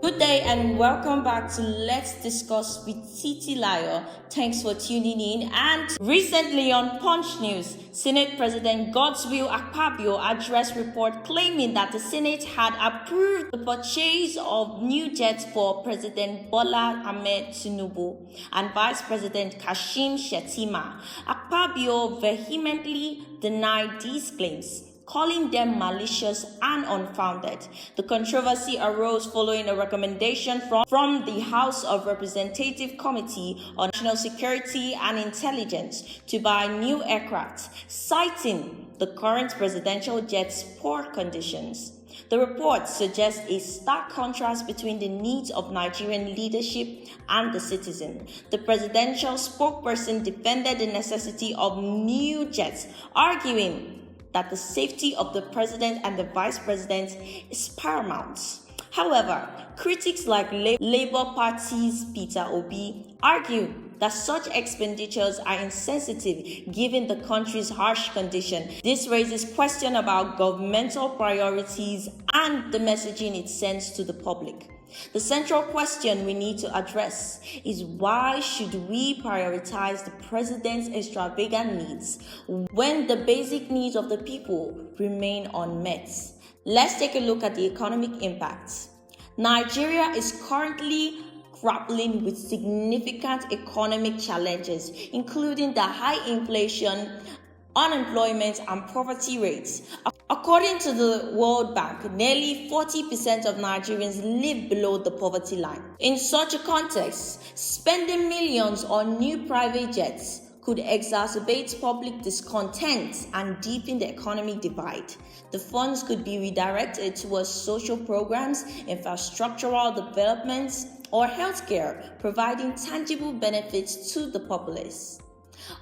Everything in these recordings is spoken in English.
Good day and welcome back to Let's Discuss with Titi Layo. Thanks for tuning in. And recently on Punch News, Senate President Godswill Akpabio addressed report claiming that the Senate had approved the purchase of new jets for President Bola Ahmed Tinubu and Vice President Kashim Shettima. Akpabio vehemently denied these claims, calling them malicious and unfounded. The controversy arose following a recommendation from the House of Representatives Committee on National Security and Intelligence to buy new aircraft, citing the current presidential jet's poor conditions. The report suggests a stark contrast between the needs of Nigerian leadership and the citizen. The presidential spokesperson defended the necessity of new jets, arguing that the safety of the president and the vice president is paramount. However, critics like Labour Party's Peter Obi argue that such expenditures are insensitive given the country's harsh condition. This raises questions about governmental priorities and the messaging it sends to the public. The central question we need to address is why should we prioritize the president's extravagant needs when the basic needs of the people remain unmet? Let's take a look at the economic impacts. Nigeria is currently grappling with significant economic challenges, including the high inflation, unemployment, and poverty rates. According to the World Bank, nearly 40% of Nigerians live below the poverty line. In such a context, spending millions on new private jets could exacerbate public discontent and deepen the economic divide. The funds could be redirected towards social programs, infrastructural developments, or healthcare, providing tangible benefits to the populace.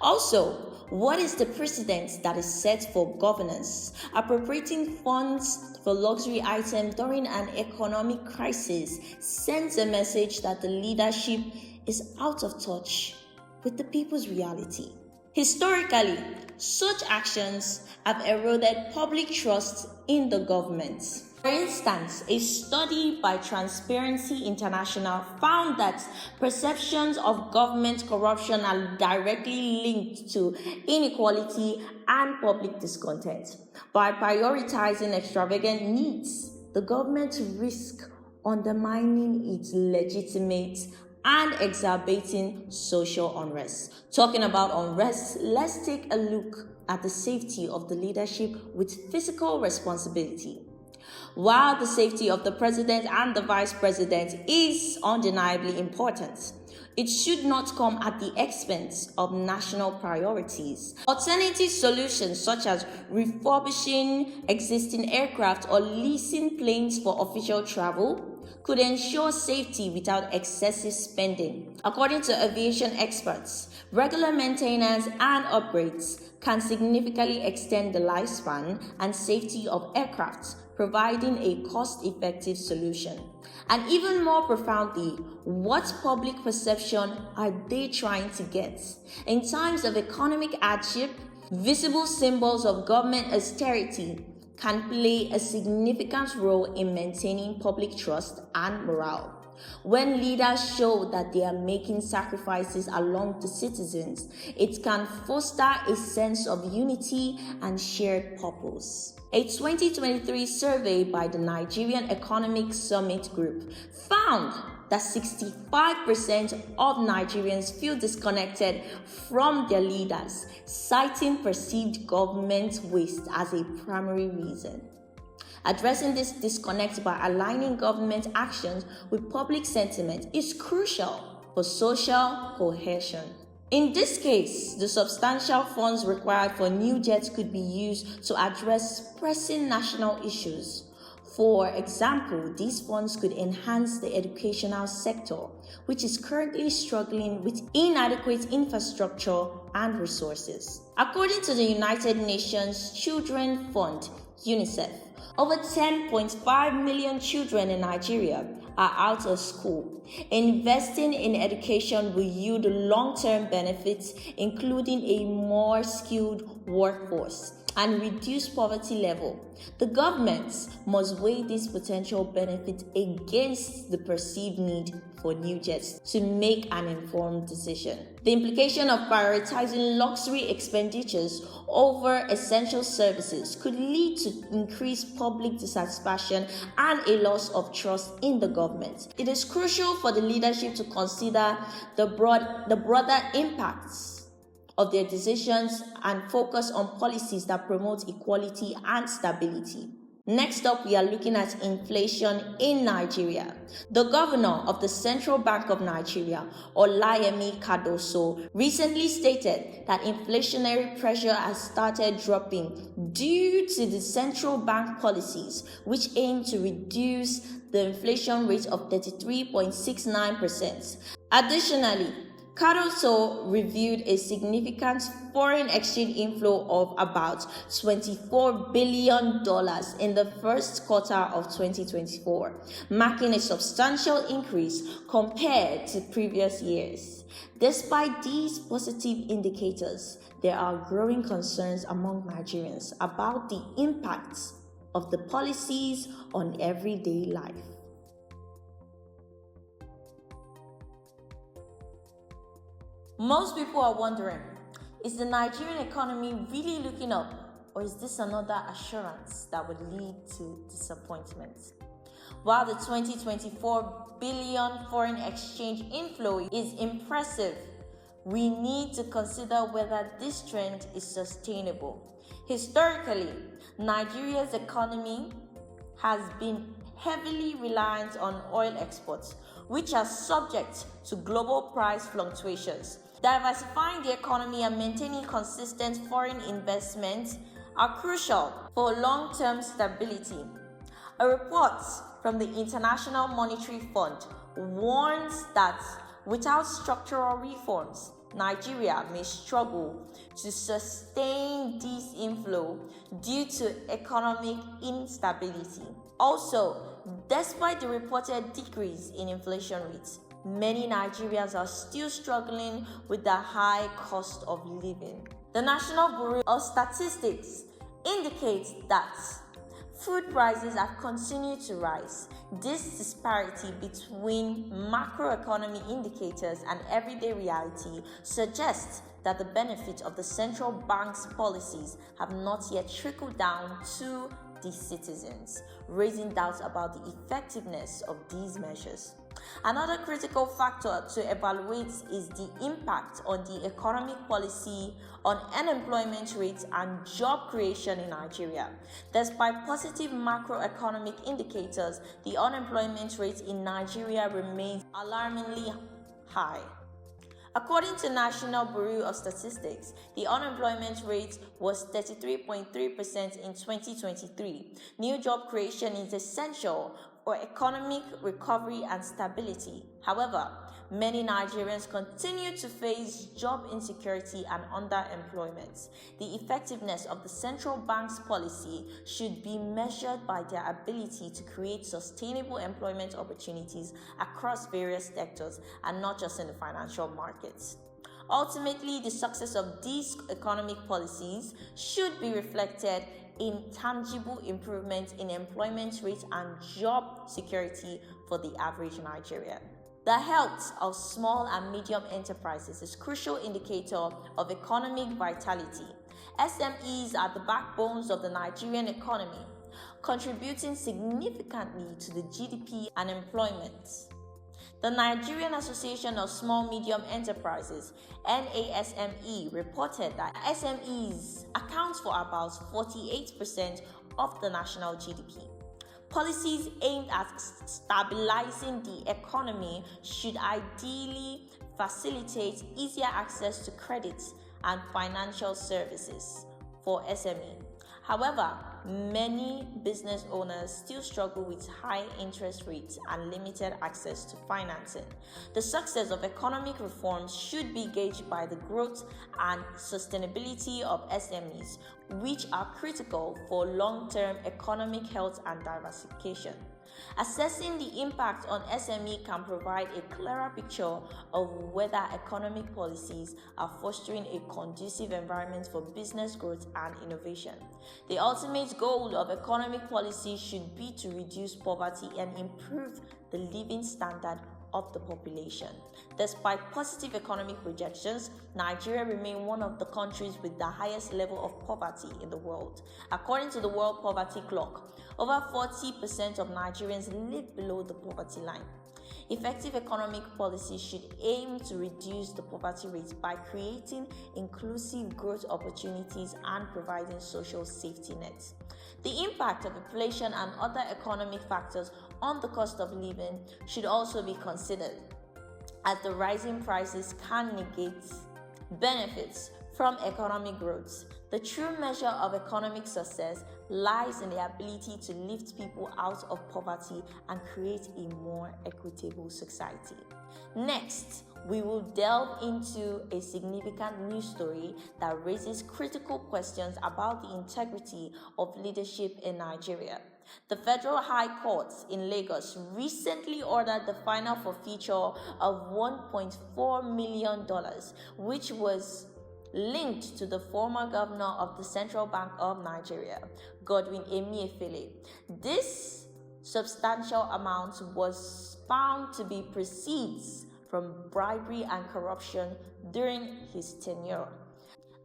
Also, what is the precedent that is set for governance? Appropriating funds for luxury items during an economic crisis sends a message that the leadership is out of touch with the people's reality. Historically, such actions have eroded public trust in the government. For instance, a study by Transparency International found that perceptions of government corruption are directly linked to inequality and public discontent. By prioritizing extravagant needs, the government risks undermining its legitimate and exacerbating social unrest. Talking about unrest, let's take a look at the safety of the leadership with fiscal responsibility. While the safety of the president and the vice president is undeniably important, it should not come at the expense of national priorities. Alternative solutions such as refurbishing existing aircraft or leasing planes for official travel could ensure safety without excessive spending. According to aviation experts, regular maintenance and upgrades can significantly extend the lifespan and safety of aircraft, providing a cost-effective solution. And even more profoundly, what public perception are they trying to get? In times of economic hardship, visible symbols of government austerity can play a significant role in maintaining public trust and morale. When leaders show that they are making sacrifices along the citizens, it can foster a sense of unity and shared purpose. A 2023 survey by the Nigerian Economic Summit Group found that 65% of Nigerians feel disconnected from their leaders, citing perceived government waste as a primary reason. Addressing this disconnect by aligning government actions with public sentiment is crucial for social cohesion. In this case, the substantial funds required for new jets could be used to address pressing national issues. For example, these funds could enhance the educational sector, which is currently struggling with inadequate infrastructure and resources. According to the United Nations Children Fund, UNICEF, over 10.5 million children in Nigeria are out of school. Investing in education will yield long-term benefits, including a more skilled workforce. and reduce poverty level. The government must weigh these potential benefits against the perceived need for new jets to make an informed decision. The implication of prioritizing luxury expenditures over essential services could lead to increased public dissatisfaction and a loss of trust in the government. It is crucial for the leadership to consider the broader impacts of their decisions and focus on policies that promote equality and stability. Next up, we are looking at inflation in Nigeria. The governor of the Central Bank of Nigeria, Olayemi Cardoso, recently stated that inflationary pressure has started dropping due to the central bank policies, which aim to reduce the inflation rate of 33.69%. Additionally, Cardoso reviewed a significant foreign exchange inflow of about $24 billion in the first quarter of 2024, marking a substantial increase compared to previous years. Despite these positive indicators, there are growing concerns among Nigerians about the impacts of the policies on everyday life. Most people are wondering, is the Nigerian economy really looking up, or is this another assurance that would lead to disappointment? While the 2024 billion foreign exchange inflow is impressive, we need to consider whether this trend is sustainable. Historically, Nigeria's economy has been heavily reliant on oil exports, which are subject to global price fluctuations. Diversifying the economy and maintaining consistent foreign investments are crucial for long-term stability. A report from the International Monetary Fund warns that without structural reforms, Nigeria may struggle to sustain this inflow due to economic instability. Also, despite the reported decrease in inflation rates, many Nigerians are still struggling with the high cost of living. The National Bureau of Statistics indicates that food prices have continued to rise. This disparity between macroeconomy indicators and everyday reality suggests that the benefits of the central bank's policies have not yet trickled down to the citizens, raising doubts about the effectiveness of these measures. Another critical factor to evaluate is the impact on the economic policy on unemployment rates and job creation in Nigeria. Despite positive macroeconomic indicators, the unemployment rate in Nigeria remains alarmingly high. According to National Bureau of Statistics, the unemployment rate was 33.3% in 2023. New job creation is essential for economic recovery and stability. However, many Nigerians continue to face job insecurity and underemployment. The effectiveness of the central bank's policy should be measured by their ability to create sustainable employment opportunities across various sectors and not just in the financial markets. Ultimately, the success of these economic policies should be reflected in tangible improvement in employment rate and job security for the average Nigerian. The health of small and medium enterprises is a crucial indicator of economic vitality. SMEs are the backbones of the Nigerian economy, contributing significantly to the GDP and employment. The Nigerian Association of Small Medium Enterprises, NASME, reported that SMEs account for about 48% of the national GDP. Policies aimed at stabilizing the economy should ideally facilitate easier access to credit and financial services for SME. However, many business owners still struggle with high interest rates and limited access to financing. The success of economic reforms should be gauged by the growth and sustainability of SMEs, which are critical for long-term economic health and diversification. Assessing the impact on SME can provide a clearer picture of whether economic policies are fostering a conducive environment for business growth and innovation. The ultimate goal of economic policy should be to reduce poverty and improve the living standard of the population. Despite positive economic projections, Nigeria remains one of the countries with the highest level of poverty in the world. According to the World Poverty Clock, over 40% of Nigerians live below the poverty line. Effective economic policy should aim to reduce the poverty rate by creating inclusive growth opportunities and providing social safety nets. The impact of inflation and other economic factors on the cost of living should also be considered, as the rising prices can negate benefits from economic growth. The true measure of economic success lies in the ability to lift people out of poverty and create a more equitable society. Next, we will delve into a significant news story that raises critical questions about the integrity of leadership in Nigeria. The Federal High Court in Lagos recently ordered the final forfeiture of $1.4 million, which was linked to the former governor of the Central Bank of Nigeria, Godwin Emefiele. This substantial amount was found to be proceeds from bribery and corruption during his tenure.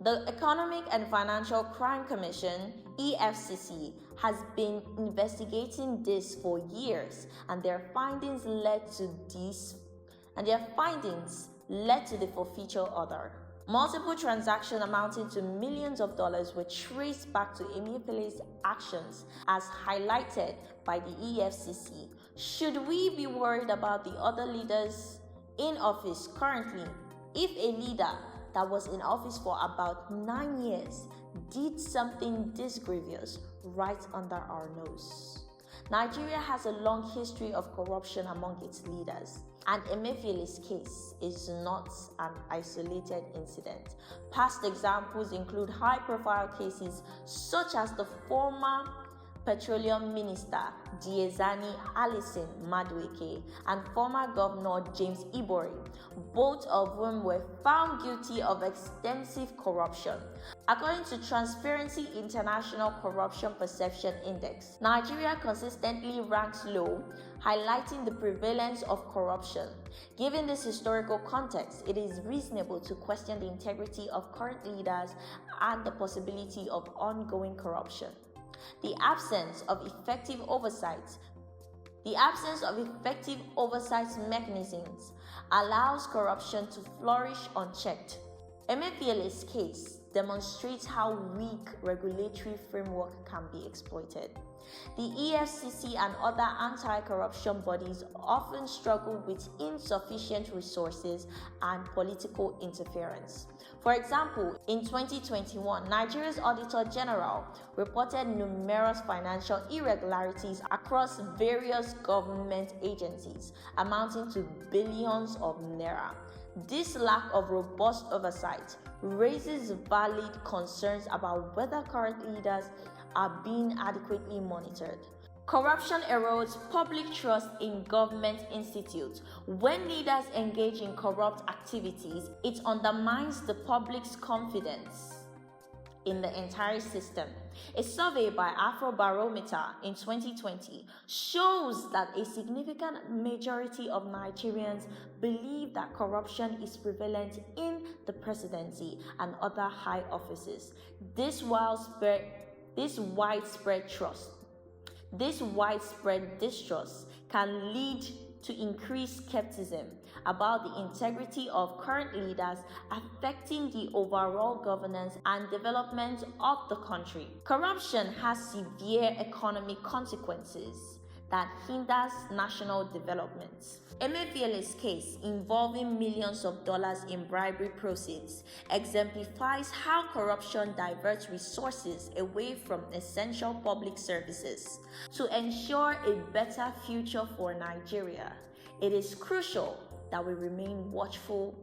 The Economic and Financial Crime Commission, EFCC, has been investigating this for years, and their findings led to the forfeiture order. Multiple transactions amounting to millions of dollars were traced back to Emefiele's actions, as highlighted by the EFCC. Should we be worried about the other leaders in office currently? If a leader that was in office for about 9 years did something this grievous right under our nose. Nigeria has a long history of corruption among its leaders, and Emefiele's case is not an isolated incident. Past examples include high-profile cases such as the former Petroleum Minister Diezani Alison Madueke and former Governor James Ibori, both of whom were found guilty of extensive corruption. According to Transparency International Corruption Perception Index, Nigeria consistently ranks low, highlighting the prevalence of corruption. Given this historical context, it is reasonable to question the integrity of current leaders and the possibility of ongoing corruption. The absence of effective oversight mechanisms allows corruption to flourish unchecked. Emefiele's case demonstrates how weak regulatory framework can be exploited. The EFCC and other anti-corruption bodies often struggle with insufficient resources and political interference. For example, in 2021, Nigeria's Auditor General reported numerous financial irregularities across various government agencies, amounting to billions of naira. This lack of robust oversight raises valid concerns about whether current leaders are being adequately monitored. Corruption erodes public trust in government institutes. When leaders engage in corrupt activities, it undermines the public's confidence in the entire system. A survey by Afrobarometer in 2020 shows that a significant majority of Nigerians believe that corruption is prevalent in the presidency and other high offices. This widespread distrust can lead to increased skepticism about the integrity of current leaders, affecting the overall governance and development of the country. Corruption has severe economic consequences. that hinders national development. Emefiele's case, involving millions of dollars in bribery proceeds, exemplifies how corruption diverts resources away from essential public services. To ensure a better future for Nigeria, it is crucial that we remain watchful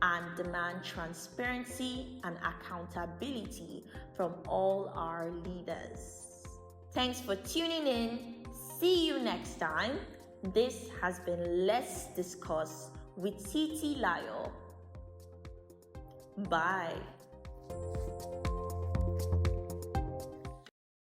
and demand transparency and accountability from all our leaders. Thanks for tuning in. See you next time. This has been Let's Discuss with Titi Layo. Bye.